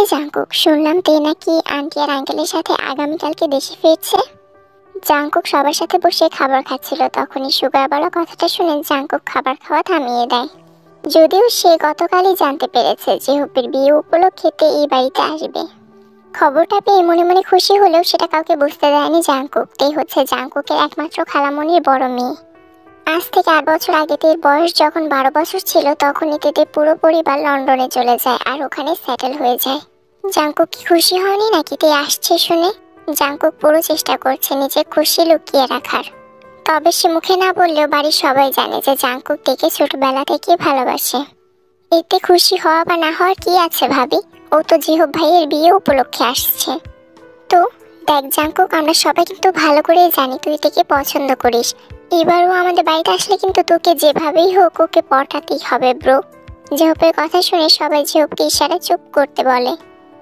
Jungkook, শুনলাম তে নাকি আন্টি আর আঙ্কেলের সাথে আগামীকালকে দেশে ফিরছে। জাংকুক সবার সাথে বসে খাবার খাচ্ছিল, তখনই সুগার বলা কথাটা শুনে জাংকুক খাবার খাওয়া থামিয়ে দেয়। যদিও সে গতকালই জানতে পেরেছে যে হোপের বিয়ে উপলক্ষে তে এই বাড়িতে আসবে। খবরটা পেয়ে মনে মনে খুশি হলেও সেটা কাউকে বুঝতে দেয়নি জাংকুক। তে হচ্ছে জাংকুকের একমাত্র খালামণির বড় মেয়ে। আজ থেকে 8 বছর আগে তের বয়স যখন 12 বছর ছিল, তখনই তেদের পুরো পরিবার লন্ডনে চলে যায় আর ওখানে সেটেল হয়ে যায়। জাংকুক কি খুশি হয়নি নাকি তে আসছে শুনে? জাংকুক পুরো চেষ্টা করছে নিজের খুশি লুকিয়ে রাখার। তবে সে মুখে না বললেও বাড়ির সবাই জানে যে জাংকুক তেকে ছোটবেলা থেকে ভালোবাসে। এতে খুশি হওয়া বা না হওয়ার কি আছে ভাবি? ও তো জিহব ভাইয়ের বিয়ে উপলক্ষে আসছে। তো দেখ জাংকুক, আমরা সবাই কিন্তু ভালো করেই জানি তুই তেকে পছন্দ করিস। এবারও আমাদের বাড়িতে আসলে কিন্তু তোকে যেভাবেই হোক ওকে পটাতেই হবে ব্রো। জিহবের কথা শুনে সবাই জিহবকে ইশারা চুপ করতে বলে,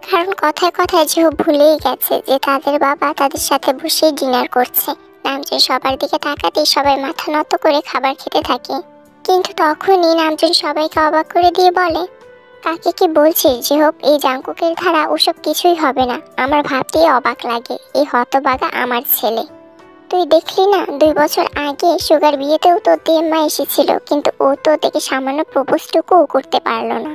কারণ কথায় কথায় জিহব ভুলেই গেছে যে তাদের বাবা তাদের সাথে বসেই ডিনার করছে। নামজুন সবার দিকে তাকাতেই সবাই মাথা নত করে খাবার খেতে থাকে। কিন্তু তখনই নামজুন সবাইকে অবাক করে দিয়ে বলে, কাকে কি বলছিস জিহব? এই জাংকুকের ধারা ওসব কিছুই হবে না। আমার ভাবতেই অবাক লাগে, এই হতবাগা আমার ছেলে। তুই দেখলি না 2 বছর আগে সুগার বিয়েতেও তো মা এসেছিল, কিন্তু ও তো দেখে সামান্য প্রপোজটুকুও করতে পারলো না।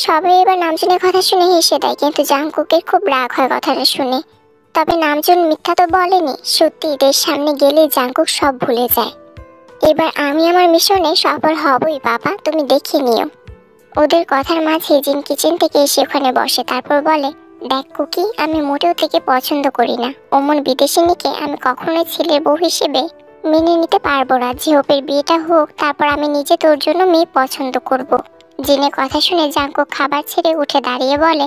সবাই এবার নামজুনের কথা শুনে হেসে দেয়, কিন্তু জাংকুকের খুব রাগ হয় কথাটা শুনে। তবে নামজুন মিথ্যা তো বলেনি, সত্যি এদের সামনে গেলে জাংকুক সব ভুলে যায়। এবার আমি আমার মিশনে সফল হবই বাবা, তুমি দেখে নিও। ওদের কথার মাঝে জিন কিচেন থেকে এসে ওখানে বসে, তারপর বলে, দেখ কুকি, আমি মোটেও থেকে পছন্দ করি না। অমন বিদেশিনীকে আমি কখনোই ছেলের বউ হিসেবে মেনে নিতে পারবো না। জিহবের বিয়েটা হোক, তারপর আমি নিজে তোর জন্য মেয়ে পছন্দ করব। জিনের কথা শুনে জাংকুক খাবার ছেড়ে উঠে দাঁড়িয়ে বলে,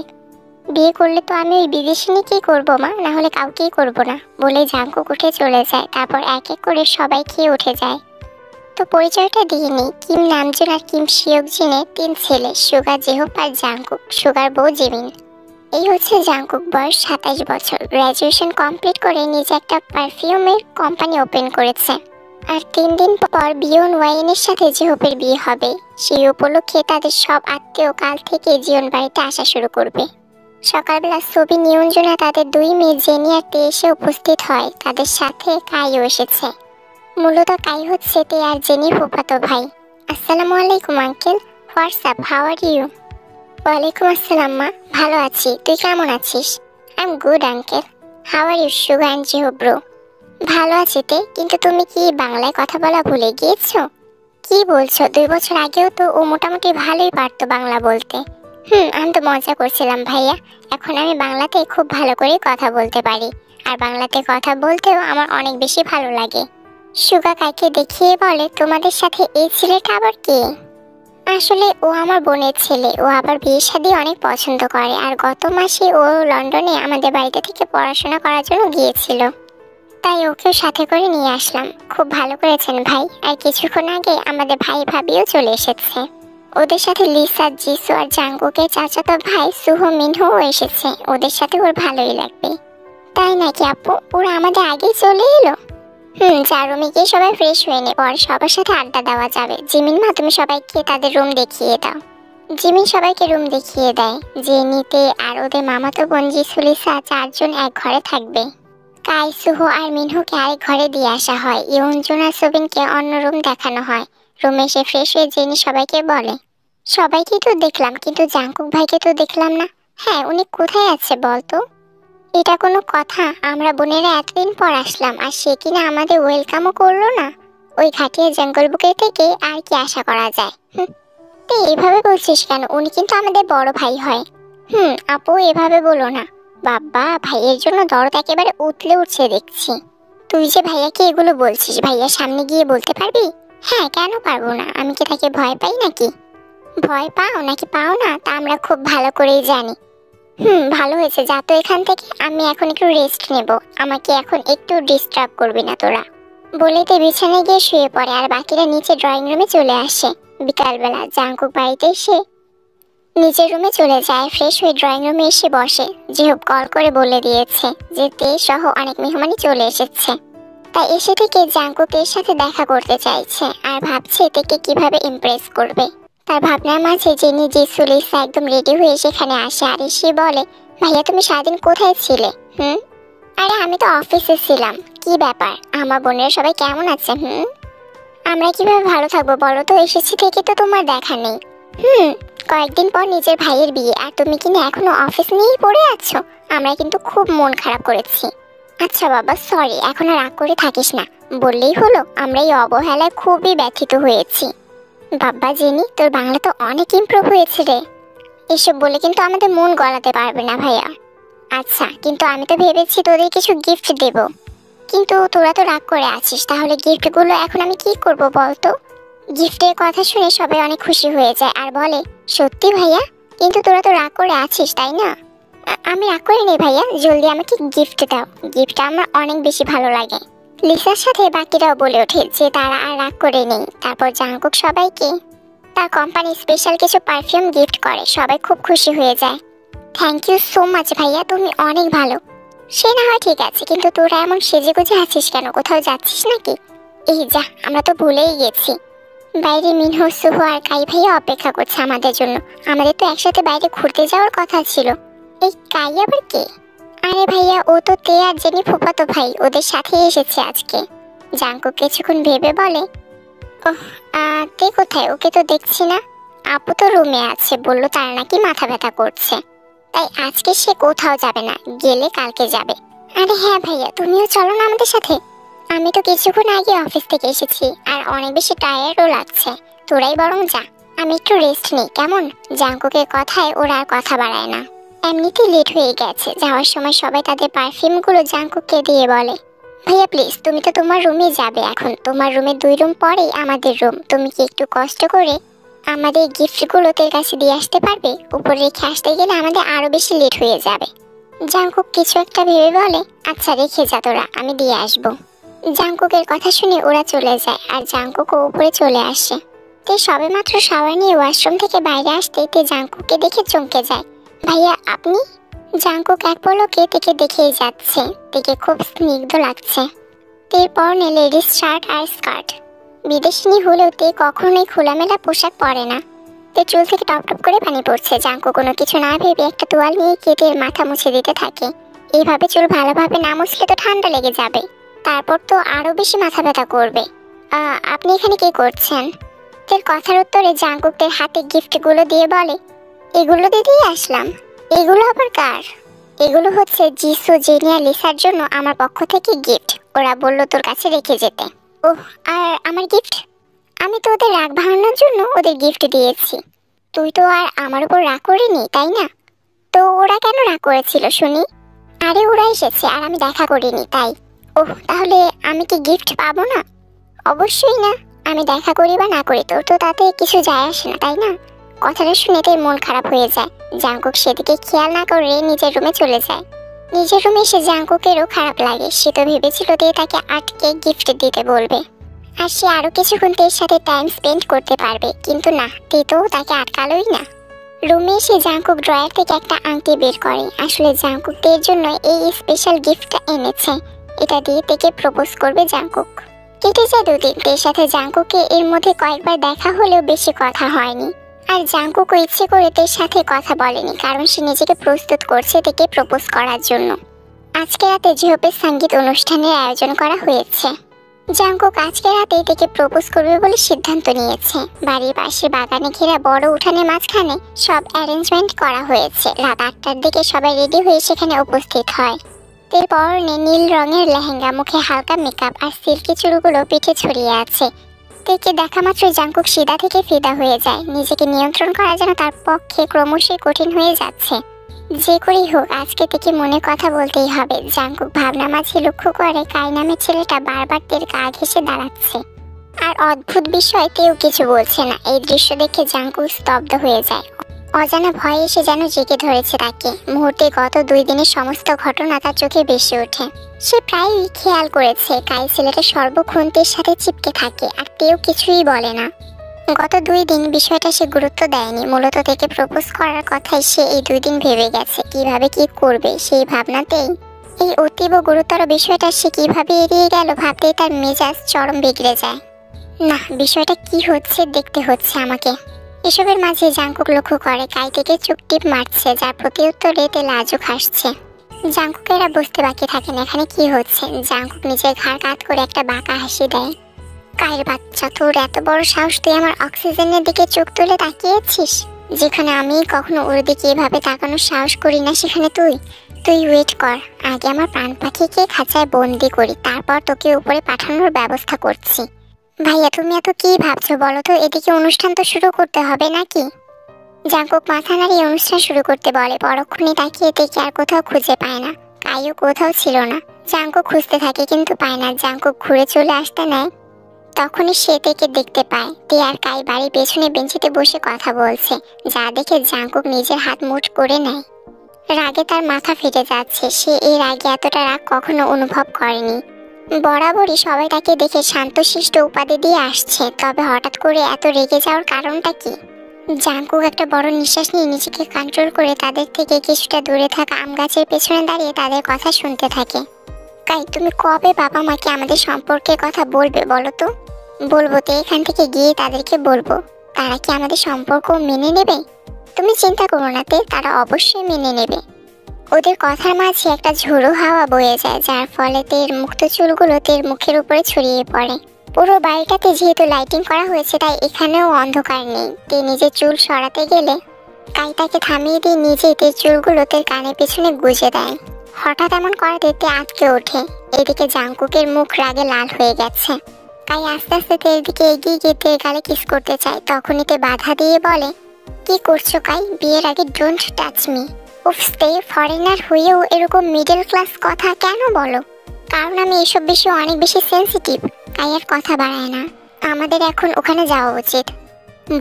বিয়ে করলে তো আমি ওই বিদেশিনীকেই করবো মা, না হলে কাউকেই করবো না। বলে জাংকুক উঠে চলে যায়। তারপর এক এক করে সবাই খেয়ে উঠে যায়। তো পরিচয়টা দিয়ে নিই, কিম নামজুন আর কিম শিওক জিনের 3 ছেলে, সুগা, জিহব আর জাংকুক। সুগার বউ জিমিন। এই হচ্ছে জাংকুক, বয়স 27 বছর। গ্র্যাজুয়েশন কমপ্লিট করে নিজে একটা পারফিউমের কোম্পানি ওপেন করেছে। আর 3 দিন পর বিয়ন ওয়াইনের সাথে জিহবের বিয়ে হবে। সেই উপলক্ষে তাদের সব আত্মীয় কাল থেকে জিয়ন বাড়িতে আসা শুরু করবে। সকালবেলা ছবি নিয়ঞ্জনা তাদের 2 মেয়ে জেনি আর তে এসে উপস্থিত হয়। তাদের সাথে কাইও এসেছে। মূলত কাই হচ্ছে তে আর জেনির ফুফাতো ভাই। আসসালামু আলাইকুম uncle, WhatsApp, how are you? ওয়ালাইকুম আসসালাম মা, ভালো আছি, তুই কেমন আছিস? I am good uncle, how are you সুগা অ্যান্ড জিহব ব্রো? ভালো আছি তে, কিন্তু তুমি কি বাংলায় কথা বলা ভুলে গিয়েছো? কি বলছো? 2 বছর আগেও তো ও মোটামুটি ভালোই পারতো বাংলা বলতে। আমি তো মজা করছিলাম ভাইয়া। এখন আমি বাংলাতে খুব ভালো করে কথা বলতে পারি, আর বাংলাতে কথা বলতেও আমার অনেক বেশি ভালো লাগে। সুগা কাইকে দেখিয়ে বলে, তোমাদের সাথে এই ছেলেটা আবার কে? আসলে ও আমার বোনের ছেলে। ও আবার বিয়ে শাদী অনেক পছন্দ করে, আর গত মাসে ও লন্ডনে আমাদের বাড়িতে থেকে পড়াশোনা করার জন্য গিয়েছিল, তাই ওকেও সাথে করে নিয়ে আসলাম। খুব ভালো করেছেন ভাই। আর কিছুক্ষণ আগে আমাদের ভাই ভাবিও চলে এসেছে। ওদের সাথে লিসা, জিসু আর জাংকুকের চাচাতো ভাই সুহো মিনহোও এসেছে। ওদের সাথে ওর ভালোই লাগবে। তাই নাকি আপু? ওরা আমাদের আগেই চলে এলো? যা, রুমে গিয়ে সবাই ফ্রেশ হয়ে নে, পরে সবার সাথে আড্ডা দেওয়া যাবে। জিমিন মা, তুমি সবাইকে তাদের রুম দেখিয়ে দাও। জিমিন সবাইকে রুম দেখিয়ে দেয়। জেনিতে আর ওদের মামাতো বোন জিসু, লিসা 4 জন এক ঘরে থাকবে। কাই, সুহো আর মিনহোকে আরেক ঘরে দিয়ে আসা হয়। ইয়ঞ্জন আর সোবিনকে অন্য রুম দেখানো হয়। রুমে এসে ফ্রেশ হয়ে জেনি সবাইকে বলে, সবাইকে তো দেখলাম, কিন্তু জাংকুক ভাইকে তো দেখলাম না। হ্যাঁ, উনি কোথায় আছে বলতো? এটা কোনো কথা? আমরা বোনেরা এতদিন পর আসলাম, আর সে কিনা আমাদের ওয়েলকামও করলো না। ওই ঘাটিয়া জঙ্গল বুকের থেকে আর কি আশা করা যায়? তুই এভাবে বলছিস কেন? উনি কিন্তু আমাদের বড় ভাই হয়। আপু, এভাবে বলো না। বাবা, ভাইয়ের জন্য দরদ একেবারে উতলে উঠছে দেখছি। তুই যে ভাইয়াকে এগুলো বলছিস, ভাইয়ার সামনে গিয়ে বলতে পারবি? হ্যাঁ, কেন পারবো না? আমি কি তাকে ভয় পাই নাকি? ভয় পাও নাকি পাও না তা আমরা খুব ভালো করেই জানি। ভালো হয়েছে, যা তো এখান থেকে। আমি এখন একটু রেস্ট নেব, আমাকে এখন একটু ডিস্টার্ব করবি না তোরা। বলেতে বিছানায় গিয়ে শুয়ে পড়ে, আর বাকিরা নিচে ড্রয়িং রুমে চলে আসে। বিকালবেলা জাংকুক বাড়িতে এসে নিজের রুমে চলে যায়। ফ্রেশ হয়ে ড্রয়িং রুমে এসে বসে। জিহব কল করে বলে দিয়েছে যে তে সহ অনেক মেহমানই চলে এসেছে, তাই এসে থেকে জাংকুকের সাথে দেখা করতে চাইছে, আর ভাবছে তেকে কিভাবে ইমপ্রেস করবে। তার ভাবনার মাঝে জেনি জিসু লিসা একদম রেডি হয়ে সেখানে আসে আর এসে বলে, ভাইয়া তুমি সারাদিন কোথায় ছিলে? আরে আমি তো অফিসে ছিলাম। কি ব্যাপার, আমার বোনেরা সবাই কেমন আছে? আমরা কিভাবে ভালো থাকবো বলো তো, এসেছি থেকে তো তোমার দেখা নেই। কয়েকদিন পর নিজের ভাইয়ের বিয়ে আর তুমি কিনা এখনো অফিস নিয়েই পড়ে আছো। আমরা কিন্তু খুব মন খারাপ করেছি। আচ্ছা বাবা সরি, এখন আর রাগ করে থাকিস না, বললেই হলো আমরা এই অবহেলায় খুবই ব্যথিত হয়েছি। বাবা জেনি, তোর বাংলা তো অনেক ইমপ্রুভ হয়েছে রে। এসব বলে কিন্তু আমাদের মন গলাতে পারবে না ভাইয়া। আচ্ছা, কিন্তু আমি তো ভেবেছি তোদের কিছু গিফট দেব, কিন্তু তোরা তো রাগ করে আছিস। তাহলে গিফটগুলো এখন আমি কি করব বলতো? গিফটের কথা শুনে সবাই অনেক খুশি হয়ে যায় আর বলে, সত্যি ভাইয়া? কিন্তু তোরা তো রাগ করে আছিস তাই না? আমি রাগ করে নেই ভাইয়া, জলদি আমাকে গিফট দাও। গিফটটা আমার অনেক বেশি ভালো লাগে। লিসার সাথে বাকিরাও বলে ওঠে যে তারা আর রাগ করে নেই। তারপর জাংকুক সবাইকে তার কোম্পানি স্পেশাল কিছু পারফিউম গিফট করে। সবাই খুব খুশি হয়ে যায়। থ্যাংক ইউ সো মাচ ভাইয়া, তুমি অনেক ভালো। সে না হয় ঠিক আছে, কিন্তু তোরা এমন সেজেগুজে আছিস কেন? কোথাও যাচ্ছিস নাকি? এই যা, আমরা তো ভুলেই গেছি। বাইরে মিনহো, সুহো আর কাই ভাইয়া অপেক্ষা করছে আমাদের জন্য। আমাদের তো একসাথে বাইরে ঘুরতে যাওয়ার কথা ছিল। এই কাই আবার কে? আরে ভাইয়া, ও তো তে আর জেনি ফুফাতো ভাই, ওদের সাথে এসেছে আজকে। জাংকুক কিছুক্ষণ ভেবে বলে, ওহ তে কোথায়? ওকে তো দেখছি না। আপু তো রুমে আছে, বললো তার নাকি মাথা ব্যথা করছে, তাই আজকে সে কোথাও যাবে না, গেলে কালকে যাবে। আরে হ্যাঁ ভাইয়া, তুমিও চলো না আমাদের সাথে। আমি তো কিছুক্ষণ আগে অফিস থেকে এসেছি আর অনেক বেশি টায়ার্ডও লাগছে। তোরাই বরং যা, আমি একটু রেস্ট নিই কেমন? জাংকুকের কথায় ওরা আর কথা বাড়ায় না। এমনিতেই লেট হয়ে গেছে। যাওয়ার সময় সবাই তাদের পারফিউমগুলো জাংকুককে দিয়ে বলে, ভাইয়া প্লিজ তুমি তো তোমার রুমে যাবে এখন। তোমার রুমে 2 রুম পরেই আমাদের রুম। তুমি কি একটু কষ্ট করে আমাদের গিফটগুলো তোর কাছে দিয়ে আসতে পারবে? উপরে রেখে আসতে গেলে আমাদের আরো বেশি লেট হয়ে যাবে। জাংকুক কিছু একটা ভেবে বলে, আচ্ছা রেখে যা তোরা, আমি দিয়ে আসবো। জাংকুকের কথা শুনে ওরা চলে যায় আর জাংকুকও উপরে চলে আসে। তে সবে মাত্র শাওয়ার নিয়ে ওয়াশরুম থেকে বাইরে আসতে তে জাংকুককে দেখে চমকে যায়। ভাইয়া আপনি? জাংকুক এক পলকে তেকে দেখেই যাচ্ছে। তেকে খুব স্নিগ্ধ লাগছে। তের পরনে লেডিস শার্ট আর স্কার্ট। বিদেশিনী হলেও তে কখনোই খোলামেলা পোশাক পরে না। তে চুল থেকে টপ টপ করে পানি পড়ছে। জাংকুক কোনো কিছু না ভেবে একটা তোয়াল নিয়ে কেটে মাথা মুছে দিতে থাকে। এইভাবে চুল ভালোভাবে না মুছলে তো ঠান্ডা লেগে যাবে, তারপর তো আরো বেশি মাথা ব্যথা করবে। আপনি এখানে কি করছেন? তের কথার উত্তরে জাংকুক তের হাতে গিফটগুলো দিয়ে বলে, এগুলো দিয়ে আসলাম। এগুলো আবার কার? এগুলো হচ্ছে জিসু, জেনি আর লিসার জন্য আমার পক্ষ থেকে গিফট। ওরা বললো তোর কাছে রেখে যেতে। ওহ, আর আমার গিফট? আমি তো ওদের রাগ ভাঙানোর জন্য ওদের গিফট দিয়েছি। তুই তো আর আমার উপর রাগ করিনি তাই না? তো ওরা কেন রাগ করেছিল শুনি? আরে ওরা এসেছে আর আমি দেখা করিনি তাই। ওহ, তাহলে আমি কি গিফট পাবো না? অবশ্যই না। আমি দেখা করি বা না করি তোর তো তাতে কিছু যায় আসে না তাই না? কথাটা শুনে তোর মন খারাপ হয়ে যায়। জাংকুক সেদিকে খেয়াল না করে নিজের রুমে চলে যায়। নিজের রুমে এসে জাংকুকেরও খারাপ লাগে। সে তো ভেবেছিল তে তাকে আটকে গিফট দিতে বলবে আর সে আরো কিছুক্ষণ তের সাথে টাইম স্পেন্ড করতে পারবে, কিন্তু না, তে তো তাকে আটকালোই না। রুমে এসে জাংকুক ড্রয়ার থেকে একটা আংটি বের করে। আসলে জাংকুক তের জন্য এই স্পেশাল গিফটটা এনেছে। এটা দিয়ে তেকে প্রপোজ করবে জাংকুক। কেটে যায় 2 দিন। তের সাথে জাংকুকে এর মধ্যে কয়েকবার দেখা হলেও বেশি কথা হয়নি। আর জাংকুকও ইচ্ছে করে তের সাথে কথা বলেনি, কারণ সে নিজেকে প্রস্তুত করছে তেকে প্রপোজ করার জন্য। আজকে রাতে জিহোপের সঙ্গীত অনুষ্ঠানের আয়োজন করা হয়েছে। জাংকুক আজকে রাতেই তেকে প্রপোজ করবে বলে সিদ্ধান্ত নিয়েছে। বাড়ির পাশে বাগানে ঘেরা বড় উঠানের মাঝখানে সব অ্যারেঞ্জমেন্ট করা হয়েছে। রাত 8টার দিকে সবাই রেডি হয়ে সেখানে উপস্থিত হয়। তের পরনে নীল রঙের লেহেঙ্গা, মুখে হালকা মেকআপ আর সিল্কি চুলগুলো পিঠে ছড়িয়ে আছে। তেকে দেখা মাত্র জাংকুক সিধা থেকে ফিদা হয়ে যায়। নিজেকে নিয়ন্ত্রণ করা যেন তার পক্ষে ক্রমশই কঠিন হয়ে যাচ্ছে। যে করেই হোক আজকে থেকে মনে কথা বলতেই হবে। জাংকুক ভাবনা মাঝে লক্ষ্য করে কাই নামের ছেলেটা বারবার তের গা ঘেঁষে দাঁড়াচ্ছে আর অদ্ভুত বিষয় তেও কিছু বলছে না। এই দৃশ্য দেখে জাংকুক স্তব্ধ হয়ে যায়। অজানা ভয় এসে যেন জেগে ধরেছে তাকে। মুহূর্তে গত 2 দিনের সমস্ত ঘটনা তার চোখে ভেসে ওঠে। সে প্রায়ই খেয়াল করেছে কাই ছেলেটা সর্বক্ষণ তের সাথে চিপকে থাকে আর তেও কিছুই বলে না। গত 2 দিন বিষয়টা সে গুরুত্ব দেয়নি। মূলত থেকে প্রপোজ করার কথাই সে এই 2 দিন ভেবে গেছে। কিভাবে কি করবে সেই ভাবনাতেই এই অতীব গুরুতর বিষয়টা সে কিভাবে এড়িয়ে গেল ভাবতেই তার মেজাজ চরম বিগড়ে যায়। না, বিষয়টা কি হচ্ছে দেখতে হচ্ছে আমাকে। এসবের মাঝে জাংকুক লক্ষ্য করে কাই থেকে চুপটিপ মারছে, যার প্রতি উত্তরে তে লাজুক হাসছে। জাংকুকেরা বুঝতে বাকি থাকেন এখানে কি হচ্ছে। জাংকুক নিজের ঘাড় কাত করে একটা বাঁকা হাসি দেয়। কাইর বাচ্চা, তোর এত বড় সাহস, তুই আমার অক্সিজেনের দিকে চোখ তুলে তাকিয়েছিস? যেখানে আমি কখনো ওর দিকে এভাবে তাকানোর সাহস করি না, সেখানে তুই ওয়েট কর। আগে আমার প্রাণ পাখিকে খাঁচায় বন্দি করি, তারপর তোকে উপরে পাঠানোর ব্যবস্থা করছি। ভাইয়া, তুমি এত কি ভাবছো বলো তো? এদিকে অনুষ্ঠান তো শুরু করতে হবে নাকি? জাংকুক মাথা নাড়িয়ে অনুষ্ঠান শুরু করতে বলে। পরক্ষণে তাকিয়ে দেখে আর কোথাও খুঁজে পায় না। কাইও কোথাও ছিল না। জাংকুক খুঁজতে থাকে কিন্তু পায় না। জাংকুক ঘুরে চলে আসতে নেয়, তখনই সে তেকে দেখতে পায়। তে আর কাই বাড়ির পেছনে বেঞ্চিতে বসে কথা বলছে, যা দেখে জাংকুক নিজের হাত মুঠ করে নেয়। রাগে তার মাথা ফেটে যাচ্ছে। সে এর আগে এতটা রাগ কখনো অনুভব করেনি। বরাবরই সবাই তাকে দেখে শান্তশিষ্ট উপাধি দিয়ে আসছে, তবে হঠাৎ করে এত রেগে যাওয়ার কারণটা কি? জাংকুক একটা বড় নিঃশ্বাস নিয়ে নিজেকে কন্ট্রোল করে তাদের থেকে কিছুটা দূরে থাকা আম গাছের পেছনে দাঁড়িয়ে তাদের কথা শুনতে থাকে। কাই, তুমি কবে বাবা মাকে আমাদের সম্পর্কের কথা বলবে বলো তো? বলবো তো, এখান থেকে গিয়ে তাদেরকে বলবো। তারা কি আমাদের সম্পর্ক মেনে নেবে? তুমি চিন্তা করো না তে, তারা অবশ্যই মেনে নেবে। ওদের কথার মাঝে একটা ঝোড়ো হাওয়া বয়ে যায়, যার ফলে তের মুক্ত চুলগুলো তের মুখের উপরে ছড়িয়ে পড়ে। পুরো বাড়িটাতে যেহেতু লাইটিং করা হয়েছে, তাই এখানেও অন্ধকার নেই। তে নিজের চুল সরাতে গেলে কাই তাকে থামিয়ে দিয়ে নিজেই তের চুলগুলো তের কানের পেছনে গুজে দেয়। হঠাৎ এমন করাতে তে আটকে ওঠে। এদিকে জাংকুকের মুখ রাগে লাল হয়ে গেছে। কাই আস্তে আস্তে তের দিকে এগিয়ে গিয়ে তের গালে কিস করতে চায়, তখনই তে বাধা দিয়ে বলে, কি করছো কাই? বিয়ের আগে ডোন্ট টাচ মি। উফ, তে ফরেনার হয়েও এরকম মিডল ক্লাস কথা কেন বলো? কারণ আমি এসব বিষয়ে অনেক বেশি সেন্সিটিভ। কাই আর কথা বাড়ায় না। আমাদের এখন ওখানে যাওয়া উচিত।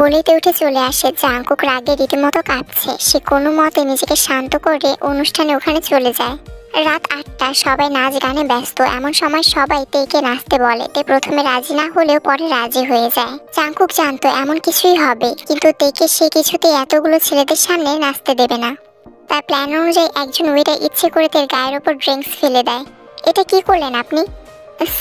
বলিতে উঠে চলে আসে। জাংকুক রাগে রীতিমতো কাঁপছে। সে কোনো মতে নিজেকে শান্ত করে অনুষ্ঠানে ওখানে চলে যায়। রাত 8টা, সবাই নাচ গানে ব্যস্ত। এমন সময় সবাই তেকে নাচতে বলে। তে প্রথমে রাজি না হলেও পরে রাজি হয়ে যায়। জাংকুক জানতো এমন কিছুই হবে, কিন্তু তেকে সে কিছুতেই এতগুলো ছেলেদের সামনে নাচতে দেবে না। তার প্ল্যান অনুযায়ী একজন ওয়েটার ইচ্ছে করে তের গায়ের ওপর ড্রিঙ্কস ফেলে দেয়। এটা কি করলেন আপনি?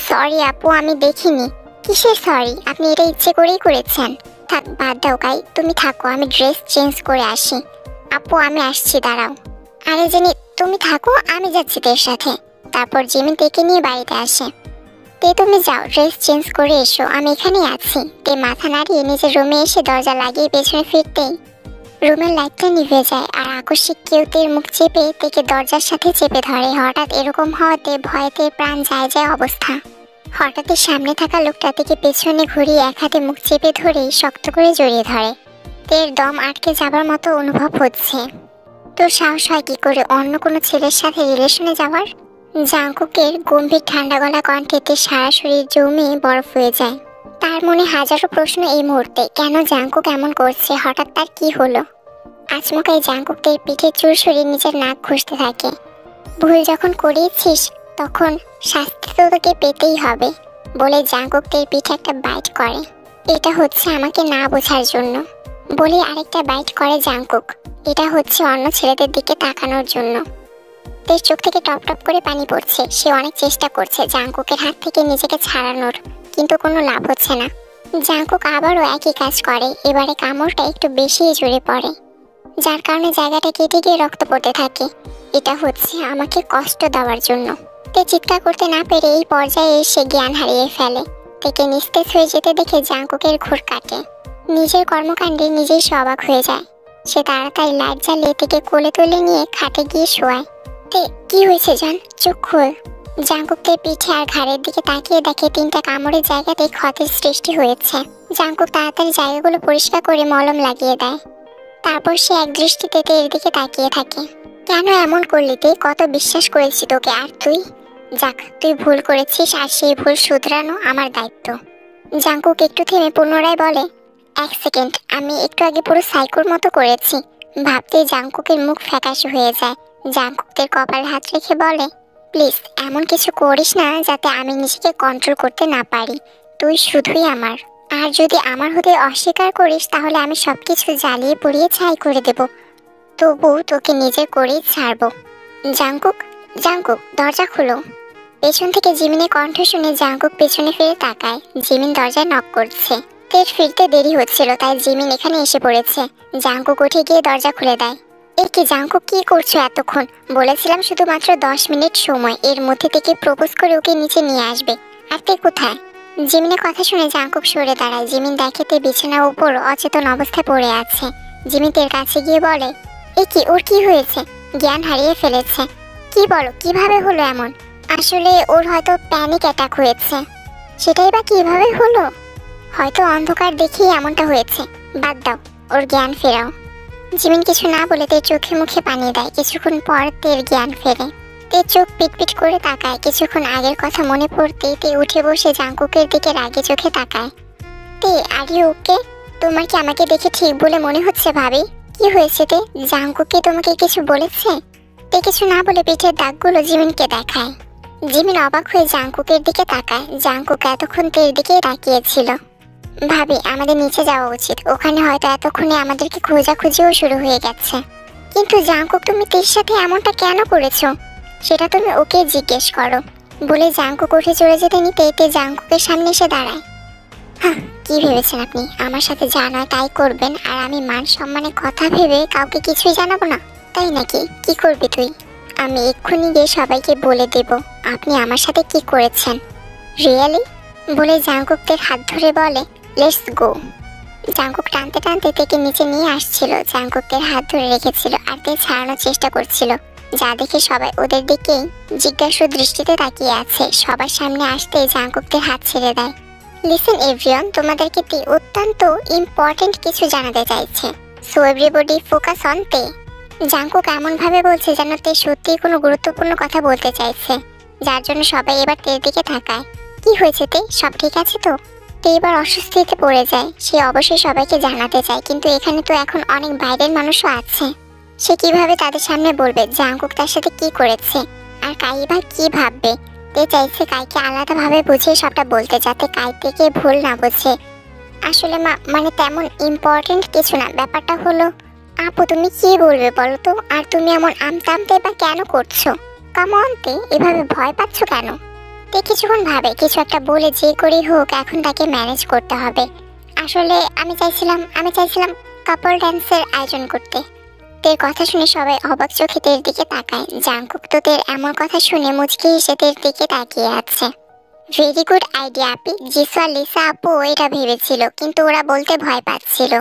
সরি আপু, আমি দেখিনি। কিসের সরি? আপনি এটা ইচ্ছে করেই করেছেন। থাক, বাদ দাও কাই, তুমি থাকো, আমি ড্রেস চেঞ্জ করে আসি। আপু আমি আসছি, দাঁড়াও। আরে জেনি, তুমি থাকো, আমি যাচ্ছি তের সাথে। তারপর জিমিন তেকে নিয়ে বাড়িতে আসে। তে তুমি যাও, ড্রেস চেঞ্জ করে এসো, আমি এখানেই আছি। তে মাথা নাড়িয়ে নিজের রুমে এসে দরজা লাগিয়ে পেছনে ফিরতেই রুমের লাইটটা নিভে যায়, আর আকস্মিক কেউ তের মুখ চেপে তেকে দরজার সাথে চেপে ধরে। হঠাৎ এরকম হওয়াতে ভয়েতে প্রাণ যায় যায় অবস্থা। হঠাৎই সামনে থাকা লোকটা থেকে পেছনে ঘুরিয়ে এক হাতে মুখ চেপে ধরেই শক্ত করে জড়িয়ে ধরে। তের দম আটকে যাবার মতো অনুভব হচ্ছে। তোর সাহস হয় কি করে অন্য কোনো ছেলের সাথে রিলেশনে যাওয়ার? জাংকুকের গম্ভীর ঠান্ডা গলা কণ্ঠেতে সারা শরীর জমে বরফ হয়ে যায়। তার মনে হাজারো প্রশ্ন এই মুহূর্তে। কেন জাংকুক এমন করছে? হঠাৎ তার কি হলো? আচমকাই জাংকুক তের পিঠে চুল সরিয়ে নিজের নাক ঘষতে থাকে। ভুল যখন করিয়েছিস তখন শাস্তি তো তোকে পেতেই হবে বলে জাংকুক তের পিঠে একটা বাইট করে। এটা হচ্ছে আমাকে না বোঝার জন্য বলে আরেকটা বাইট করে জাংকুক। এটা হচ্ছে অন্য ছেলেদের দিকে তাকানোর জন্য। তের চোখ থেকে টপ টপ করে পানি পড়ছে। সে অনেক চেষ্টা করছে জাংকুকের হাত থেকে নিজেকে ছাড়ানোর, কিন্তু কোনো লাভ হচ্ছে না। জাংকুক আবারও একই কাজ করে। এবারে কামড়টা একটু বেশি জোরে পড়ে, যার কারণে জায়গাটা কেটে গিয়ে রক্ত পড়তে থাকে। এটা হচ্ছে আমাকে কষ্ট দেওয়ার জন্য। তে চিৎকার করতে না পেরে এই পর্যায়ে এসে জ্ঞান হারিয়ে ফেলে। তেকে নিস্তেজ হয়ে যেতে দেখে জাংকুকের ঘোর কাটে। নিজের কর্মকাণ্ডে নিজেই সে অবাক হয়ে যায়। সে তাড়াতাড়ি লাইট জ্বালিয়ে তেকে কোলে তুলে নিয়ে খাটে গিয়ে শোয়ায়। তে কি হয়েছে জান? চোখ খোল। জাংকুক তের পিঠে আর ঘাড়ের দিকে তাকিয়ে দেখে 3টা কামড়ের জায়গাতে ক্ষতের সৃষ্টি হয়েছে। জাংকুক তাড়াতাড়ি জায়গাগুলো পরিষ্কার করে মলম লাগিয়ে দেয়। তারপর সে এক দৃষ্টিতে তের দিকে তাকিয়ে থাকে। কেন এমন করলি তে? কত বিশ্বাস করেছি তোকে, আর তুই? যাক, তুই ভুল করেছিস, আর সেই ভুল শুধরানো আমার দায়িত্ব। জাংকুক একটু থেমে পুনরায় বলে, 1 সেকেন্ড, আমি একটু আগে পুরো সাইকোর মতো করেছি। ভাবতেই জাংকুকের মুখ ফ্যাকাশে হয়ে যায়। জাংকুকের কপালে হাত রেখে বলে, প্লিজ এমন কিছু করিস না যাতে আমি নিজেকে কন্ট্রোল করতে না পারি। তুই শুধুই আমার, আর যদি আমার হতে অস্বীকার করিস তাহলে আমি সবকিছু জ্বালিয়ে পুড়িয়ে ছাই করে দেব। তবু তোকে নিজে করেই ছাড়বো। জাংকুক, জাংকুক, দরজা খুলো। পেছন থেকে জিমিনের কণ্ঠ শুনে জাংকুক পেছনে ফিরে তাকায়। জিমিন দরজায় নক করছে। তের ফিরতে দেরি হচ্ছিল তাই জিমিন এখানে এসে পড়েছে। জাংকুক উঠে গিয়ে দরজা খুলে দেয়। এই কি জাংকুক, কি করছো এতক্ষণ? বলেছিলাম শুধুমাত্র 10 মিনিট সময়, এর মধ্যে থেকে প্রপোজ করে ওকে নিচে নিয়ে আসবে। আর তে কোথায়? জিমিনের কথা শুনে জাংকুক সরে দাঁড়ায়। জিমিন দেখে তে বিছানার উপর অচেতন অবস্থায় পড়ে আছে। জিমিন তের কাছে গিয়ে বলে, এই কি, ওর কি হয়েছে? জ্ঞান হারিয়ে ফেলেছে। কি বলো, কিভাবে হলো এমন? আসলে ওর হয়তো প্যানিক অ্যাটাক হয়েছে। সেটাই বা কিভাবে হলো? হয়তো অন্ধকার দেখেই এমনটা হয়েছে। বাদ দাও, ওর জ্ঞান ফেরাও। জিমিন কিছু না বলে তের চোখে মুখে পানি দেয়। কিছুক্ষণ পর তের জ্ঞান ফেরে। তের চোখ পিটপিট করে তাকায়। কিছুক্ষণ আগের কথা মনে পড়তেই তে উঠে বসে জাংকুকের দিকে রাগে চোখে তাকায়। তে, আর ইউ ওকে? তোমার কি আমাকে দেখে ঠিক বলে মনে হচ্ছে ভাবি? কি হয়েছে তে? জাংকুক কি তোমাকে কিছু বলেছে? তে কিছু না বলে পিঠের দাগগুলো জিমিনকে দেখায়। জিমিন অবাক হয়ে জাংকুকের দিকে তাকায়। জাংকুক এতক্ষণ তের দিকে তাকিয়েছিল। ভাবি, আমাদের নিচে যাওয়া উচিত। ওখানে হয়তো এতক্ষণে আমাদেরকে খোঁজাখুঁজিও শুরু হয়ে গেছে। কিন্তু জাংকুক, তুমি তের সাথে এমনটা কেন করেছো? সেটা তুমি ওকে জিজ্ঞেস করো। বলে জাংকুক উঠে চলে যেতে নিতে তে জাংকুকের সামনে এসে দাঁড়ায়। হ্যাঁ, কি ভেবেছেন আপনি? আমার সাথে যা নয় তাই করবেন, আর আমি মান সম্মানের কথা ভেবে কাউকে কিছুই জানাবো না, তাই নাকি? কি করবি তুই? আমি এক্ষুনি গিয়ে সবাইকে বলে দেব আপনি আমার সাথে কি করেছেন। রিয়েলি? বলে জাংকুক তের হাত ধরে বলে, লেটস গো। জাংকুক টানতে টানতে তেকে নিচে নিয়ে আসছিল। জাংকুক তের হাত ধরে রেখেছিল আর তে ছাড়ানোর চেষ্টা করছিল, যা দেখে সবাই ওদের দিকেই জিজ্ঞাসু দৃষ্টিতে তাকিয়ে আছে। সবার সামনে আসতেই জাংকুক তের হাত ছেড়ে দেয়। লিসেন এভরিওয়ান, তোমাদেরকে তে অত্যন্ত ইম্পর্টেন্ট কিছু জানাতে চাইছে। সো এভরিবডি ফোকাস অন তে। জাংকুক এমন ভাবে বলছে যেন তে সত্যিই কোনো গুরুত্বপূর্ণ কথা বলতে চাইছে, যার জন্য সবাই এবার তের দিকে তাকায়। কি হয়েছে তে? সব ঠিক আছে তো? তে এবার অস্বস্তিতে পড়ে যায়। সে অবশ্যই সবাইকে জানাতে চায়, কিন্তু এখানে তো এখন অনেক বাইরের মানুষও আছে। সে কিভাবে তাদের সামনে বলবে জাংকুক তার সাথে কি করেছে? আর কাই বা কি ভাববে? তে চাইছে কাইকে আলাদাভাবে বুঝিয়ে সবটা বলতে, যাতে কাই থেকে ভুল না বোঝে। আসলে মানে তেমন ইম্পর্টেন্ট কিছু না। ব্যাপারটা হলো, আপু তুমি কি বলবে বলো তো? আর তুমি এমন আমতামতে বা কেন করছো? কাম অন তে, এভাবে ভয় পাচ্ছ কেন? তে কিছুক্ষণ ভাবে, কিছু একটা বলে যে করেই হোক এখন তাকে ম্যানেজ করতে হবে। আসলে আমি চাইছিলাম কাপল ড্যান্সের আয়োজন করতে। তের কথা শুনে সবাই অবাক চোখে তের দিকে তাকায়। জাংকুক তো তের এমন কথা শুনে মুচকি হেসে তের দিকে তাকিয়ে আছে। ভেরি গুড আইডিয়া আপি। জিসু আর লিসা আপু এটা ভেবেছিল, কিন্তু ওরা বলতে ভয় পাচ্ছিল।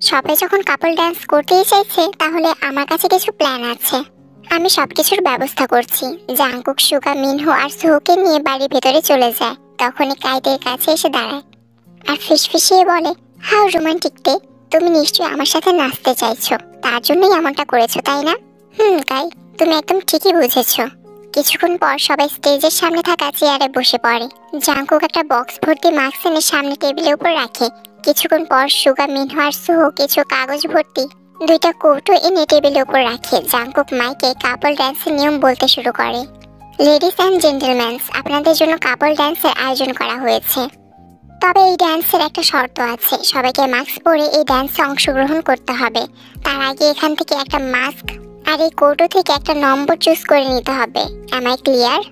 সবাই যখন কাপল ড্যান্স করতেই চাইছে, তাহলে আমার কাছে কিছু প্ল্যান আছে। আমি সবকিছুর ব্যবস্থা করছি। জাংকুক সুগা, মিনহো আর সুহুকে নিয়ে বাড়ির ভেতরে চলে যায়। তখনই কাইদের কাছে এসে দাঁড়ায় আর ফিসফিসিয়ে বলে, হাউ রোমান্টিক তে, তুমি নিশ্চয়ই আমার সাথে নাচতে চাইছো, তার জন্যই এমনটা করেছো তাই না? কাই, তুমি একদম ঠিকই বুঝেছো। কিছুক্ষণ পর সবাই স্টেজের সামনে থাকা চেয়ারে বসে পড়ে। জাংকুক একটা বক্স ভর্তি মাস্ক এনে সামনে টেবিলের উপর রাখে। কিছুক্ষণ পর সুগা, মিনহো আর সুহু কিছু কাগজ ভর্তি 2টা কৌটো এনে টেবিলের উপর রাখে। জাংকুক মাইকে কাপল ড্যান্সের নিয়ম বলতে শুরু করে। লেডিস অ্যান্ড জেন্টলম্যানস, আপনাদের জন্য কাপল ড্যান্সের আয়োজন করা হয়েছে। তবে এই ড্যান্সের একটা শর্ত আছে, সবাইকে মাস্ক পরে এই ড্যান্সে অংশগ্রহণ করতে হবে। তার আগে এখান থেকে একটা মাস্ক আর এই কৌটো থেকে একটা নম্বর চুজ করে নিতে হবে। Am I clear?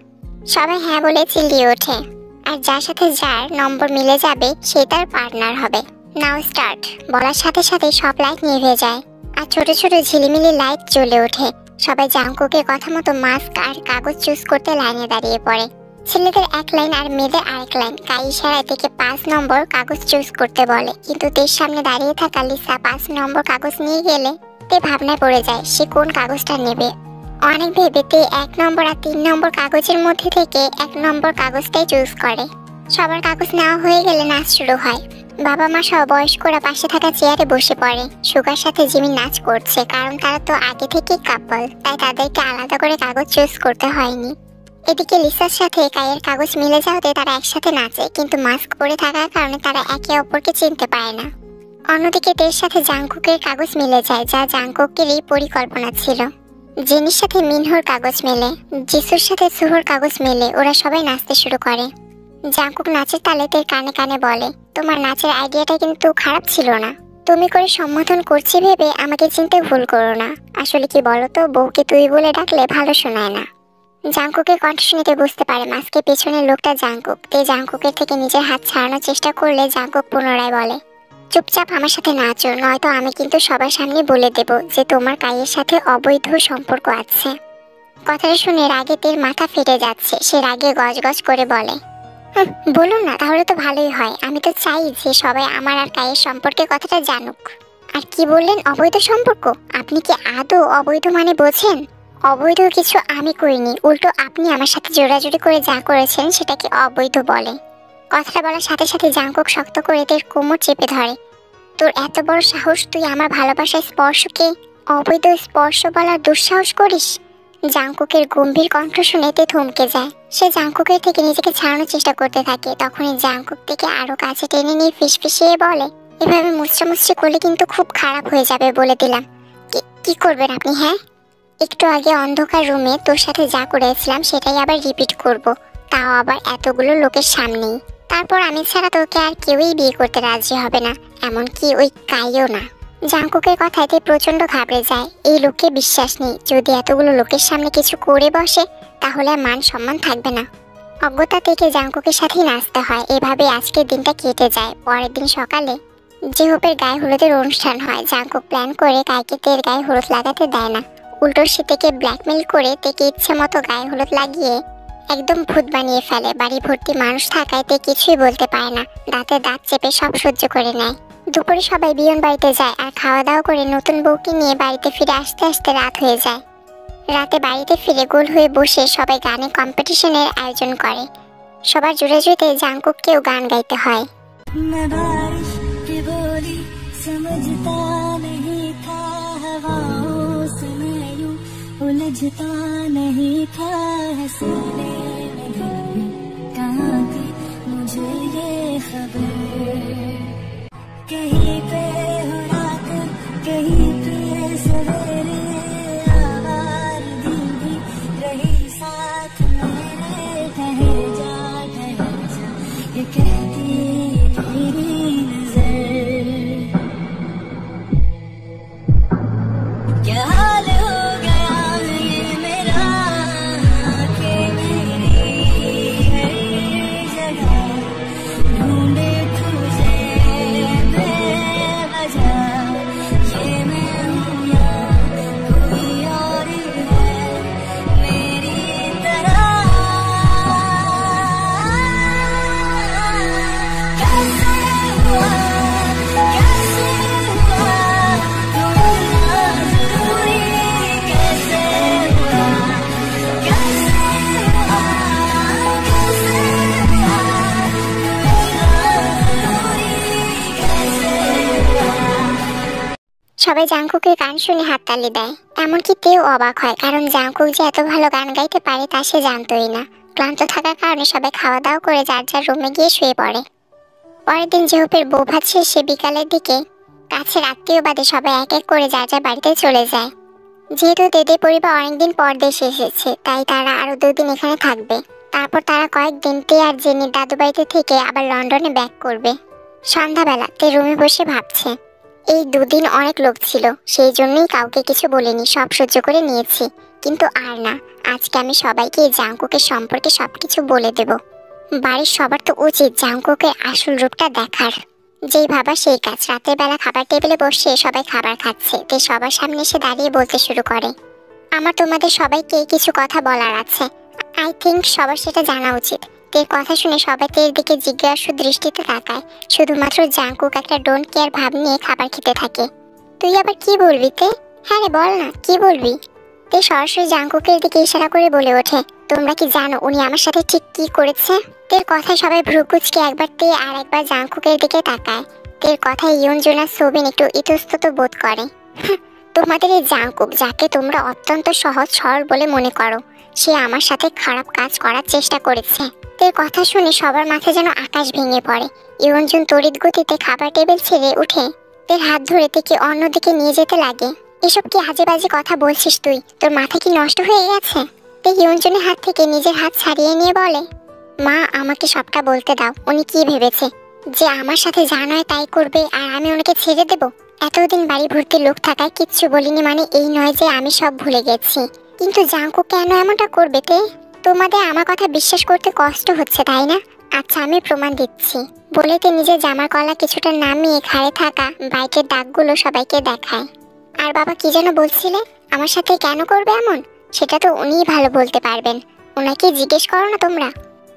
সবাই হ্যাঁ বলে চিল্লিয়ে ওঠে। আর যার সাথে যার নম্বর মিলে যাবে সে তার পার্টনার হবে। নাও স্টার্ট বলার সাথে সাথে সব লাইট নিভে যায় আর ছোট ছোট ঝিলিমিলি লাইট জ্বলে ওঠে। সবাই জাংকুকের কথা মতো মাস্ক আর কাগজ চুজ করতে লাইনে দাঁড়িয়ে পড়ে। ছেলেদের এক লাইন আর মেয়েদের আরেক লাইন। কাই ইশারায় থেকে 5 নম্বর কাগজ চুজ করতে বলে, কিন্তু তের সামনে দাঁড়িয়ে থাকা লিসা 5 নম্বর কাগজ নিয়ে গেলে তে ভাবনায় পড়ে যায় সে কোন কাগজটা নেবে। অনেক ভেবে তে 1 নম্বর আর 3 নম্বর কাগজের মধ্যে থেকে 1 নম্বর কাগজটাই চুজ করে। সবার কাগজ নেওয়া হয়ে গেলে নাচ শুরু হয়। বাবা মা সহ বয়স্করা পাশে থাকা চেয়ারে বসে পড়ে। সুগার সাথে জিমি নাচ করছে, কারণ তারা তো আগে থেকেই কাপল, তাই তাদেরকে আলাদা করে কাগজ চুজ করতে হয়নি। এদিকে লিসার সাথে কাইয়ের কাগজ মিলে যাওয়াতে তারা একসাথে নাচে, কিন্তু মাস্ক পরে থাকার কারণে তারা একে অপরকে চিনতে পারে না। অন্যদিকে তের সাথে জাংকুকের কাগজ মিলে যায়, যা জাংকুকেরই পরিকল্পনা ছিল। জেনির সাথে মিনহোর কাগজ মেলে, জিসুর সাথে সুহুর কাগজ মেলে। ওরা সবাই নাচতে শুরু করে। জাংকুক নাচের তালে তের কানে কানে বলে, তোমার নাচের আইডিয়াটা কিন্তু খারাপ ছিল না। তুমি করে সম্বোধন করছি ভেবে আমাকে চিনতে ভুল করো না। আসলে কি বলো তো, বউকে তুই বলে ডাকলে ভালো শোনায় না। জাংকুকের কণ্ঠ শুনে তে বুঝতে পারে মাস্কের পেছনের লোকটা জাংকুক। তে জাংকুকের থেকে নিজের হাত ছাড়ানোর চেষ্টা করলে জাংকুক পুনরায় বলে, চুপচাপ আমার সাথে নাচো, নয়তো আমি কিন্তু সবার সামনে বলে দেব যে তোমার কাইয়ের সাথে অবৈধ সম্পর্ক আছে। কথাটা শুনে রাগে তের মাথা ফেটে যাচ্ছে। সে রাগে গজগজ করে বলে, বলুন না, তাহলে তো ভালোই হয়। আমি তো চাই যে সবাই আমার আর কাইয়ের সম্পর্কে কথাটা জানুক। আর কি বললেন, অবৈধ সম্পর্ক? আপনি কি আদৌ অবৈধ মানে বোঝেন? অবৈধ কিছু আমি করিনি, উল্টো আপনি আমার সাথে জোরাজুরি করে যা করেছেন সেটাকে অবৈধ বলে। কথাটা বলার সাথে সাথে জাংকুক শক্ত করে তের কোমর চেপে ধরে। তোর এত বড় সাহস, তুই আমার ভালোবাসার স্পর্শকে অবৈধ স্পর্শ বলার দুঃসাহস করিস? জাংকুকের গম্ভীর কণ্ঠ শুনে তে থমকে যায়। সে জাংকুকের থেকে নিজেকে ছাড়ানোর চেষ্টা করতে থাকে। তখনই জাংকুক থেকে আরো কাছে টেনে নিয়ে ফিসফিসিয়ে বলে, এভাবে মুচড়ে করলে কিন্তু খুব খারাপ হয়ে যাবে, বলে দিলাম। কি করবেন আপনি? হ্যাঁ, একটু আগে অন্ধকার রুমে তোর সাথে যা করেছিলাম সেটাই আবার রিপিট করব, তাও আবার এতগুলো লোকের সামনেই। তারপর আমি ছাড়া তোকে আর কেউই বিয়ে করতে রাজি হবে না, এমনকি ওই কাইও না। জাংকুকের কথাতে প্রচন্ড ঘাবড়ে যায়। এই লোককে বিশ্বাস নেই, যদি এতগুলো লোকের সামনে কিছু করে বসে তাহলে আর মান সম্মান থাকবে না। অজ্ঞতা থেকে জাংকুকের সাথেই নাচতে হয়। এভাবে আজকের দিনটা কেটে যায়। পরের দিন সকালে জেহোপের গায়ে হলুদের অনুষ্ঠান হয়। জাংকুক প্ল্যান করে কাইকে তের গায়ে হলুদ লাগাতে দেয় না, উল্টো সে থেকে ব্ল্যাকমেল করে তেকে ইচ্ছে মতো গায়ে হলুদ লাগিয়ে একদম ভূত বানিয়ে ফেলে। বাড়ি ভর্তি মানুষ থাকায় তে কিছুই বলতে পারে না, দাঁতে দাঁত চেপে সব সহ্য করে নেয়। দুপুরে সবাই বিয়ন বাড়িতে যায় আর খাওয়া দাওয়া করে নতুন বউকে নিয়ে বাড়িতে ফিরে আসতে আসতে রাত হয়ে যায়। রাতে বাড়িতে ফিরে গোল হয়ে বসে সবাই গানে কম্পিটিশনের আয়োজন করে। সবার জুড়ে জুড়ে জাংকুককেও গান গাইতে হয়। उलझता नहीं था हंसने में, कहाँ थी मुझे ये खबर, कहीं पे हो रात कहीं पे सवेरे, आवाज़ भी रही साथ मेरे, ठहर जा ये कहती तेरी नजर, क्या हाल हो সবাই জাংকুকের গান শুনে হাততালি দেয়। এমনকি তেও অবাক হয়, কারণ জাংকুক যে এত ভালো গান গাইতে পারে তা সে জানতোই না। ক্লান্ত থাকার কারণে সবাই খাওয়া দাওয়া করে যার যার রুমে গিয়ে শুয়ে পড়ে। পরের দিন জেহোপের বউ ভাত শেষে বিকালের দিকে কাছের আত্মীয় বাদে সবাই এক এক করে যার যার বাড়িতে চলে যায়। যেহেতু দেদে পরিবার অনেকদিন পর দেশে এসেছে, তাই তারা আরো 2 দিন এখানে থাকবে। তারপর তারা কয়েকদিন তে আর জেনির দাদু বাড়িতে থেকে আবার লন্ডনে ব্যাক করবে। সন্ধ্যাবেলা তে রুমে বসে ভাবছে, এই 2 দিন অনেক লোক ছিল, সেই জন্যই কাউকে কিছু বলিনি, সব সহ্য করে নিয়েছি। কিন্তু আর না, আজকে আমি সবাইকে জাংকুকের সম্পর্কে সবকিছু বলে দেব। বাড়ির সবার তো উচিত জাংকুকের আসল রূপটা দেখার। যেই ভাবা সেই কাজ। রাতের বেলা খাবার টেবিলে বসে সবাই খাবার খাচ্ছে, তে সবার সামনে এসে দাঁড়িয়ে বলতে শুরু করে, আমার তোমাদের সবাইকে কিছু কথা বলার আছে। আই থিঙ্ক সবার সেটা জানা উচিত। তের কথা শুনে সবাই তের দিকে জিজ্ঞাসু দৃষ্টিতে তাকায়। শুধুমাত্র জাংকুক একটা ডোন্ট কেয়ার ভাব নিয়ে খাবার খেতে থাকে। তুই আবার কি বলবি তে? হ্যাঁ রে, বল না, কি বলবি? তে সরাসরি জাংকুকের দিকে ইশারা করে বলে ওঠে, তোমরা কি জানো উনি আমার সাথে ঠিক কি করেছে? তের কথায় সবাই ভ্রু কুঁচকে একবার তে আর একবার জাংকুকের দিকে তাকায়। তের কথায় ইয়ন জোনাস সোবিন একটু ইতস্তত বোধ করে। তোমাদের এই জাংকুক, যাকে তোমরা অত্যন্ত সহজ সরল বলে মনে করো, সে আমার সাথে খারাপ কাজ করার চেষ্টা করেছে। তের কথা শুনে সবার মাথায় যেন আকাশ ভেঙে পড়ে। ইয়নজুন তড়িৎ গতিতে খাবার টেবিল ছেড়ে উঠে তের হাত ধরে তেকে অন্যদিকে নিয়ে যেতে লাগে। এসব কি আজে বাজে কথা বলছিস তুই? তোর মাথা কি নষ্ট হয়ে গেছে? তে ইয়নজুনের হাত থেকে নিজের হাত ছাড়িয়ে নিয়ে বলে, মা, আমাকে সবটা বলতে দাও। উনি কি ভেবেছে যে আমার সাথে যা নয় তাই করবে আর আমি ওনাকে ছেড়ে দেব? এতদিন বাড়ি ভর্তি লোক থাকায় কিচ্ছু বলিনি মানে এই নয় যে আমি সব ভুলে গেছি। কিন্তু জাঙ্কুক কেন এমনটা করবে তে? তোমাদের আমার কথা বিশ্বাস করতে কষ্ট হচ্ছে তাই না? আচ্ছা আমি প্রমাণ দিচ্ছি। বলে তে নিজের জামার কলা কিছুটা নামিয়ে ঘাড়ে থাকা বাইকের দাগগুলো সবাইকে দেখায়। আর বাবা কি যেন বলছিলে, আমার সাথে কেন করবে এমন? সেটা তো উনিই ভালো বলতে পারবেন, ওনাকে জিজ্ঞেস করো না তোমরা।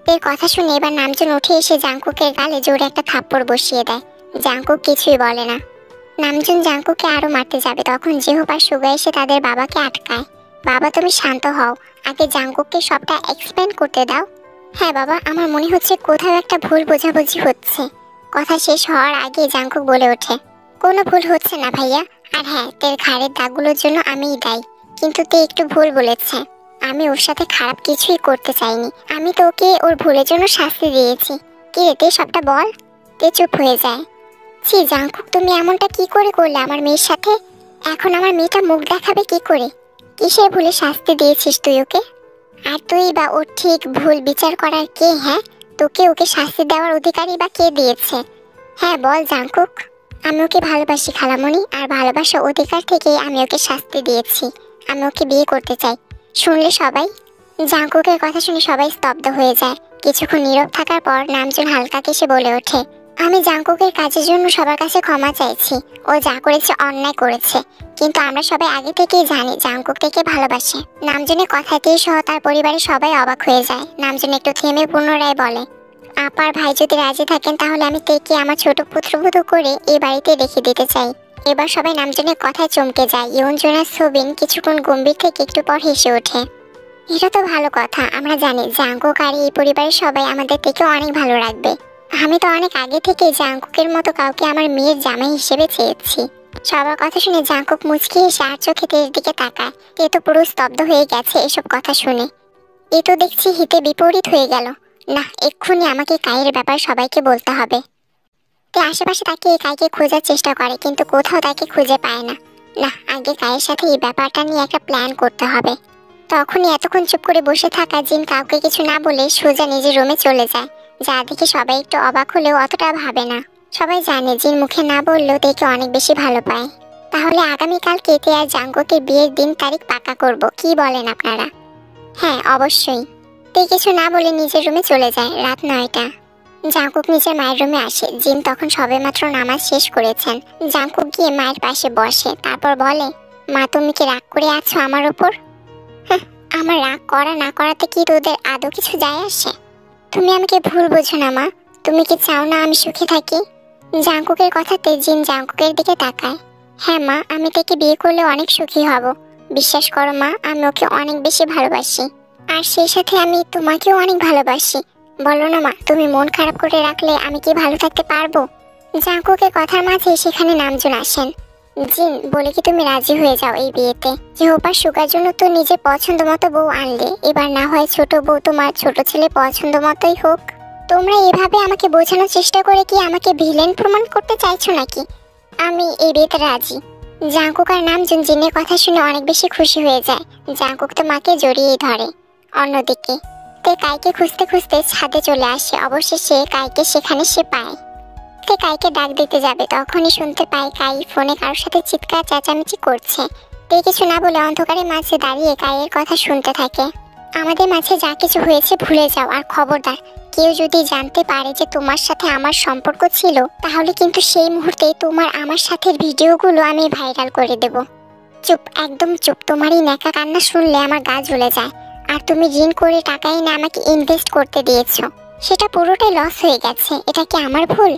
এর কথা শুনে এবার নামজুন উঠে এসে জাঙ্কুকের গালে জোরে একটা থাপ্পড় বসিয়ে দেয়। জাঙ্কুক কিছুই বলে না। নামজুন জাঙ্কুকে আরো মারতে যাবে, তখন জেহোপ আর সুগা এসে তাদের বাবাকে আটকায়। বাবা তুমি শান্ত হও, আগে জাঙ্কুককে সবটা এক্সপ্লেন করতে দাও। হ্যাঁ বাবা, আমার মনে হচ্ছে কোথাও একটা ভুল বোঝাবুঝি হচ্ছে। কথা শেষ হওয়ার আগে জাঙ্কুক বলে ওঠে, কোনো ভুল হচ্ছে না ভাইয়া। আর হ্যাঁ, তোর ঘাড়ের দাগগুলোর জন্য আমিই দায়ী। কিন্তু তে একটু ভুল বলেছে, আমি ওর সাথে খারাপ কিছুই করতে চাইনি। আমি তো ওকে ওর ভুলের জন্য শাস্তি দিয়েছি। কি রে তে, সবটা বল। তে চুপ হয়ে যায়। ছি জাঙ্কুক, তুমি এমনটা কি করে করলে আমার মেয়ের সাথে? এখন আমার মেয়েটা মুখ দেখাবে কি করে? কিসের ভুলে শাস্তি দিয়েছিস তুই ওকে? আর তুই বা ওর ঠিক ভুল বিচার করার কে? হ্যাঁ, তোকে ওকে শাস্তি দেওয়ার অধিকারই বা কে দিয়েছে? হ্যাঁ বল জাঙ্কুক। আমি ওকে ভালোবাসি খালামণি, আর ভালোবাসার অধিকার থেকে আমি ওকে শাস্তি দিয়েছি। আমি ওকে বিয়ে করতে চাই। শুনলে সবাই? জাঙ্কুকের কথা শুনে সবাই স্তব্ধ হয়ে যায়। কিছুক্ষণ নীরব থাকার পর নামজুন হালকা কেসে বলে ওঠে, আমি জাঙ্কুকের কাজের জন্য সবার কাছে ক্ষমা চাইছি। ও যা করেছে অন্যায় করেছে, কিন্তু আমরা সবাই আগে থেকেই জানি জাঙ্কুক থেকে ভালোবাসে। নামজুনের কথাতেই সহ তার পরিবারের সবাই অবাক হয়ে যায়। নামজুন একটু থেমে পুনরায় বলে, আপার ভাই যদি রাজি থাকেন তাহলে আমি তেকে আমার ছোট পুত্রবধূ করে এই বাড়িতে রেখে দিতে চাই। এবার সবাই নামজুনের কথায় চমকে যায়। ইয়ঞ্জনা সোবিন কিছুক্ষণ গম্ভীর থেকে একটু পর হেসে ওঠে। এটা তো ভালো কথা, আমরা জানি জাঙ্কুক আর এই পরিবারের সবাই আমাদের থেকে অনেক ভালো রাখবে। আমি তো অনেক আগে থেকে জাঙ্কুকের মতো কাউকে আমার মেয়ের জামাই হিসেবে চেয়েছি। সবার কথা শুনে জাঙ্কুক মুচকি এসে আর চোখে তের দিকে তাকায়। এ তো পুরো স্তব্ধ হয়ে গেছে এসব কথা শুনে। এ তো দেখছি হিতে বিপরীত হয়ে গেল। না, এক্ষুনি আমাকে কায়ের ব্যাপার সবাইকে বলতে হবে। তে আশেপাশে তাকে কাইকে খোঁজার চেষ্টা করে, কিন্তু কোথাও তাকে খুঁজে পায় না। না, আগে কায়ের সাথে এই ব্যাপারটা নিয়ে একটা প্ল্যান করতে হবে। তখনই এতক্ষণ চুপ করে বসে থাকা জিন কাউকে কিছু না বলে সোজা নিজের রুমে চলে যায়। যা দেখে সবাই একটু অবাক হলেও অতটা ভাবে না। সবাই জানে জিন মুখে না বললেও তেকে অনেক বেশি ভালো পায়। তাহলে আগামীকালকে তে আর জাঙ্কুকের বিয়ের দিন তারিখ পাকা করব, কি বলেন আপনারা? হ্যাঁ অবশ্যই। তে কিছু না বলে নিজের রুমে চলে যায়। রাত 9টা। জাঙ্কুক নিজের মায়ের রুমে আসে। জিন তখন সবেমাত্র নামাজ শেষ করেছেন। জাঙ্কুক গিয়ে মায়ের পাশে বসে, তারপর বলে, মা তুমি কি রাগ করে আছো আমার উপর? হ্যাঁ, আমার রাগ করা না করাতে কি তোদের আদৌ কিছু যায় আসে? তুমি আমাকে ভুল বোঝো না মা। তুমি কি চাও না আমি সুখে থাকি? জাঙ্কুকের কথাতে জিন জাঙ্কুকের দিকে তাকায়। হ্যাঁ মা, আমি তাকে বিয়ে করলে অনেক সুখী হব। বিশ্বাস করো মা, আমি ওকে অনেক বেশি ভালোবাসি। আর সেই সাথে আমি তোমাকেও অনেক ভালোবাসি। বলো না মা, তুমি মন খারাপ করে রাখলে আমি কি ভালো থাকতে পারবো? জাঙ্কুকের কথার মাঝে সেখানে নামজুন আসেন। জিন, বলে কি তুমি রাজি হয়ে যাও এই বিয়েতে? জেহোপা সুগার জন্য তো নিজের পছন্দ মতো বউ আনলে, এবার না হয় ছোট বউ তোমার ছোট ছেলে পছন্দ মতোই হোক। তোমরা এভাবে আমাকে বোঝানোর চেষ্টা করে কি আমাকে ভিলেন প্রমাণ করতে চাইছো নাকি? আমি এই বিয়েতে রাজি। জাঙ্কুক আর নামজুন জিনের কথা শুনে অনেক বেশি খুশি হয়ে যায়। জাঙ্কুক তো মাকে জড়িয়েই ধরে। অন্যদিকে তে কাইকে খুঁজতে খুঁজতে ছাদে চলে আসে। অবশেষে কাইকে সেখানে সে পায়। তে কাইকে ডাক দিতে যাবে, তখনই শুনতে পায় কাই ফোনে কারোর সাথে চিৎকার চেঁচামেচি করছে। তে কিছু না বলে অন্ধকারের মাঝে দাঁড়িয়ে কাইয়ের কথা শুনতে থাকে। আমাদের মাঝে যা কিছু হয়েছে ভুলে যাও, আর খবরদার কেউ যদি জানতে পারে যে তোমার সাথে আমার সম্পর্ক ছিল, তাহলে কিন্তু সেই মুহূর্তে তোমার আমার সাথে ভিডিওগুলো আমি ভাইরাল করে দেব। চুপ, একদম চুপ। তোমার এই ন্যাকা কান্না শুনলে আমার গা জ্বলে যায়। আর তুমি ঋণ করে টাকা এনে আমাকে ইনভেস্ট করতে দিয়েছো, সেটা পুরোটাই লস হয়ে গেছে। এটা কি আমার ভুল?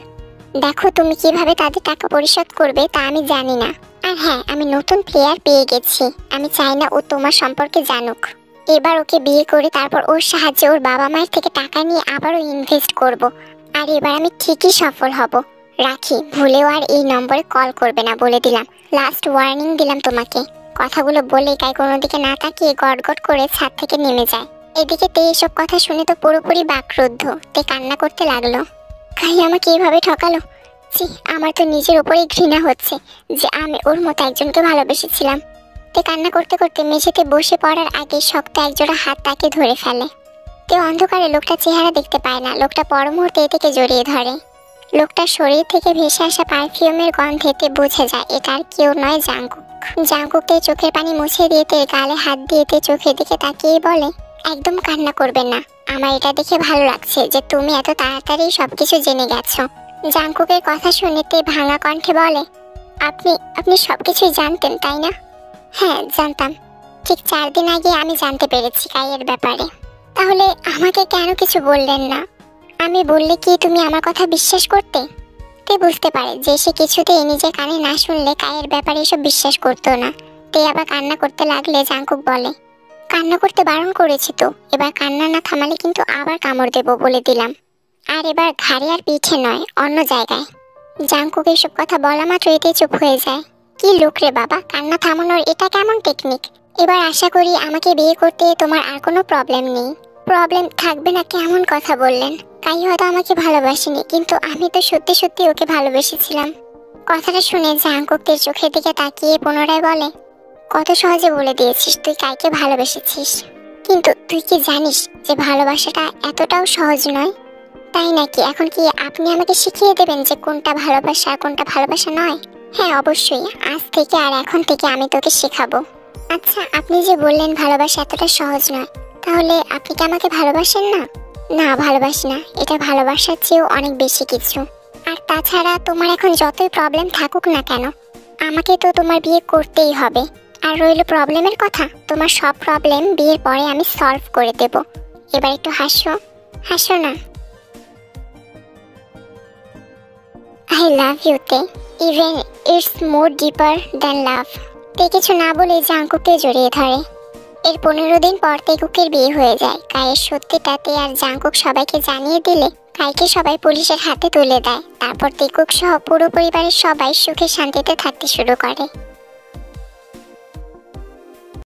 দেখো তুমি কিভাবে তাদের টাকা পরিশোধ করবে তা আমি জানি না। আর হ্যাঁ, আমি নতুন প্লেয়ার পেয়ে গেছি। আমি চাই না ও তোমার সম্পর্কে জানুক। এবার ওকে বিয়ে করে তারপর ওর সাহায্যে ওর বাবা মায়ের থেকে টাকা নিয়ে আবারও ইনভেস্ট করব। আর এবার আমি ঠিকই সফল হব। রাখি, ভুলেও আর এই নম্বরে কল করবে না বলে দিলাম। লাস্ট ওয়ার্নিং দিলাম তোমাকে। কথাগুলো বলে কাই কোনো দিকে না তাকিয়ে গটগট করে ছাদ থেকে নেমে যায়। এদিকে তে এসব কথা শুনে তো পুরোপুরি বাকরুদ্ধ। তে কান্না করতে লাগলো। কাই আমাকে এইভাবে ঠকালো। জি, আমার তো নিজের উপরেই ঘৃণা হচ্ছে যে আমি ওর মতো একজনকে ভালোবেসেছিলাম। তে কান্না করতে করতে মেঝেতে বসে পড়ার আগে শক্ত একজোড়া হাত তাকে ধরে ফেলে। তে অন্ধকারে লোকটা চেহারা দেখতে পায় না। লোকটা পর মুহূর্তে থেকে জড়িয়ে ধরে। লোকটার শরীর থেকে ভেসে আসা পারফিউমের গন্ধেতে বোঝা যায় এটা আর কেউ নয়, জাংকুক। জাংকুককে চোখের পানি মুছে দিয়ে তে গালে হাত দিয়ে তে চোখের দিকে তাকিয়ে বলে, একদম কান্না করবেন না। আমার এটা দেখে ভালো লাগছে যে তুমি এত তাড়াতাড়ি সবকিছু জেনে গেছো। জাংকুকের কথা শুনে তে ভাঙা কণ্ঠে বলে, আপনি আপনি সবকিছুই জানতেন তাই না? হ্যাঁ জানতাম, ঠিক 4 দিন আগে আমি জানতে পেরেছি কাইয়ের ব্যাপারে। তাহলে আমাকে কেন কিছু বললেন না? আমি বললে কি তুমি আমার কথা বিশ্বাস করতে? তে বুঝতে পারে যে সে কিছুতেই নিজের কানে না শুনলে কাইয়ের ব্যাপারে এসব বিশ্বাস করতো না। তে আবার কান্না করতে লাগলে জাংকুক বলে, কান্না করতে বারণ করেছি তো, এবার কান্না না থামালে কিন্তু আবার কামড় দেবো বলে দিলাম। আর এবার ঘাড়ে আর পিঠে নয়, অন্য জায়গায়। জাংকুক এসব কথা বলা মাত্র এতে চুপ হয়ে যায়। কি লোক রে বাবা, কান্না থামানোর এটা কেমন টেকনিক? এবার আশা করি আমাকে বিয়ে করতে তোমার আর কোনো প্রবলেম নেই। প্রবলেম থাকবে না কেমন কথা বললেন? কাই হয়তো আমাকে ভালোবাসেনি, কিন্তু আমি তো সত্যি সত্যি ওকে ভালোবেসেছিলাম। কথাটা শুনে জাংকুকের চোখের দিকে তাকিয়ে পুনরায় বলে, কত সহজে বলে দিয়েছিস তুই কাইকে ভালোবেসেছিস, কিন্তু তুই কি জানিস যে ভালোবাসাটা এতটাও সহজ নয়? তাই নাকি? এখন কি আপনি আমাকে শিখিয়ে দেবেন যে কোনটা ভালোবাসা আর কোনটা ভালোবাসা নয়? হ্যাঁ অবশ্যই, আজ থেকে আর এখন থেকে আমি তোকে শেখাবো। আচ্ছা, আপনি যে বললেন ভালোবাসা এতটা সহজ নয়, তাহলে আপনি কি আমাকে ভালোবাসেন না? না, ভালোবাসি না, এটা ভালোবাসার চেয়েও অনেক বেশি কিছু। আর তাছাড়া তোমার এখন যতই প্রবলেম থাকুক না কেন, আমাকে তো তোমার বিয়ে করতেই হবে। আর রইল প্রবলেমের কথা, তোমার সব প্রবলেম বিয়ের পরে আমি সলভ করে দেব। এবার একটু হাসো, হাসো না। I love you তে, even it's more deeper than love। তে কিছু না বলে জাংকুককে জড়িয়ে ধরে। এর 15 দিন পর তেকুকের বিয়ে হয়ে যায়। কাইয়ের সত্যিটাতে আর জাংকুক সবাইকে জানিয়ে দিলে কাইকে সবাই পুলিশের হাতে তুলে দেয়। তারপর তেকুক সহ পুরো পরিবারের সবাই সুখে শান্তিতে থাকতে শুরু করে।